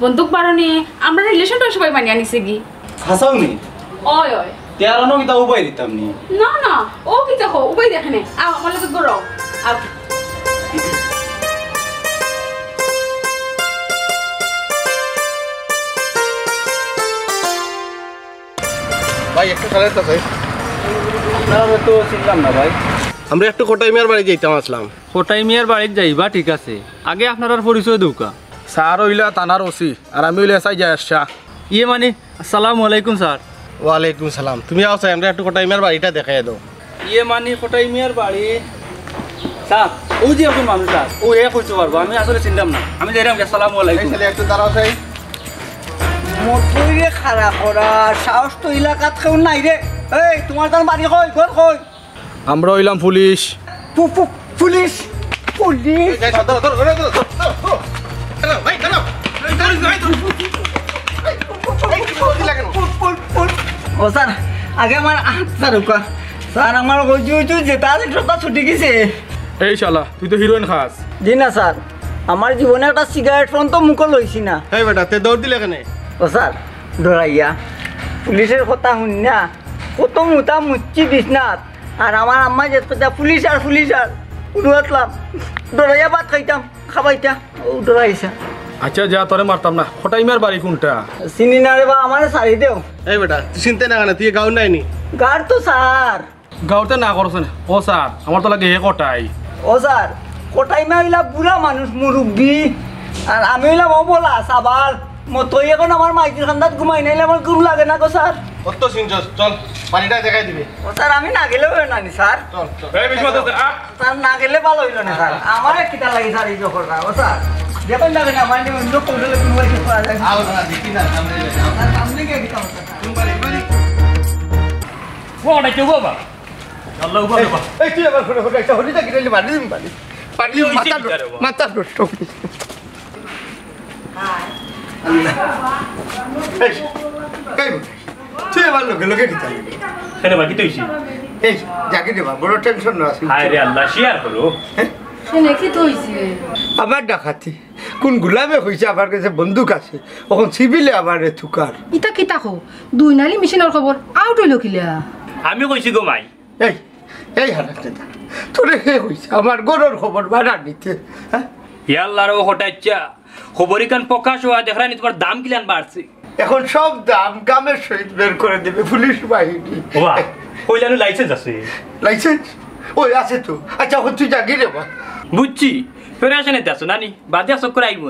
বন্দুক বারণে আমরা রিলেশনটা সবাই মানিয়ে আনিছে কি হাসাও নি ওই ওই তেরানো কিতা উপায় দিতাম নি না না ও কি দেখো উপায় দেখেনে আও আমার লগে গরো আও ভাই একটু সাথে তো ভাই আপনারা তো চিনলাম না ভাই আমরা একটু কোটাই মিয়ার বাড়ি যাইতাম আসলাম কোটাই মিয়ার বাড়িতে যাইবা ঠিক আছে আগে আপনার পরিচয় দৌকা স্যার হইলা থানার ওসি আর আমি হইলে চাই যাই আসছা ইয়ে মানে আসসালামু আলাইকুম স্যার ওয়ালাইকুম সালাম তুমি আও চাই আমরা একটু কোটাই মিয়ার বাড়িটা দেখাই দাও ইয়ে মানে কোটাই মিয়ার বাড়ি স্যার ও যে এখন মানুষ স্যার ও এ কইতে পারবো আমি আসলে চিনলাম না আমি যাইলাম আসসালামু আলাইকুম একটু দাঁড়াও চাই মতইরে খাড়া করা সাহস তো এলাকাত কেউ নাই রে এই তোমার তার বাড়ি কই ঘর কই আমরা হইলাম পুলিশ পুলিশ পুলিশ ও স্যার আগে আমার স্যার স্যার আমার কইছু যে তার একটা ছুটি গেছে এই শালা তুই তো হিরোইন খাস জি না স্যার আমার জীবনে একটা সিগারেট ফোন তো মুখ লইছি না এই বেটা তে দৌড় দিলে কেন ও স্যার ডরাইয়া পুলিশের কথা শুনি না কত মুতা মুচ্ছি বিছনাথ আর আমার আম্মা যেটা পুলিশ আর উড়াতলাম ডরাইয়া ভাত খাইতাম খাবাইতা ও ডরাইছা আচ্ছা যা তোরে মারতাম না কোটাই মিয়ার বাড়ি কোনটা চিনি না রে বা আমার সারি দেও এই বেটা তুই চিনতে না কেন তুই গাঁও নাই নি গার তো স্যার গাঁওতে না করছেন ও স্যার আমার তো লাগে হে কোটাই ও স্যার কোটাই মা হইলা বুড়া মানুষ মুরব্বী আর আমি হইলাম ও বলা সাবাল মতই এখন আমার মাইতির খান্দাত ঘুমাই নাইলে আমার ঘুম লাগে না গো স্যার কত চিনছস চল বাড়িটা দেখাই দিবি ও স্যার আমি না গেলেও না নি স্যার চল চল এই বিশ্বনাথ স্যার না গেলে ভালো হইল না স্যার আমার কিটা লাগে স্যার এই জখরটা ও স্যার দেখুন না কেন আমার নিয়ে অন্য করলে কোনো কিছু করা যায় আও না দেখি না সামনে স্যার সামনে গিয়ে দিতাম ও না কেউ বাবা আল্লাহ উপর বাবা এই তুই আবার ফটো একটা হলিটা কিনে বাড়ি দিম বাড়ি পানি মাথা নষ্ট তুই আবার লোকে লোকে দিতে কেন বাকি তুইছি এই জাকি দেবা বড় টেনশন না আছে হায় রে আল্লাহ শেয়ার করো শুনে কি তো হইছে আবার ডাকাতি কোন গুলামে হইছে আমার কাছে বন্দুক আছে ওখন সিভিলে আবার থুকার ইতা কিতা কো দুই নালি মেশিনের খবর আউট হইল কিলা আমি কইছি গো মাই এই এই হারাতে তোরে হে হইছে আমার গরুর খবর বাড়া নিতে হ্যাঁ ইয়াল্লার ও হটাচ্চা খবরই কান প্রকাশ হওয়া দেখানি তোমার দাম কিলান বাড়ছে এখন সব দাম কামের সহিত বের করে দেবে পুলিশ বাহিনী ওয়া কইলানো লাইসেন্স আছে লাইসেন্স ওই আছে তো আচ্ছা এখন তুই জাগি রে বা বুঝছি ফেরে আসে না দেখো নানি বাদে আসক করে আইব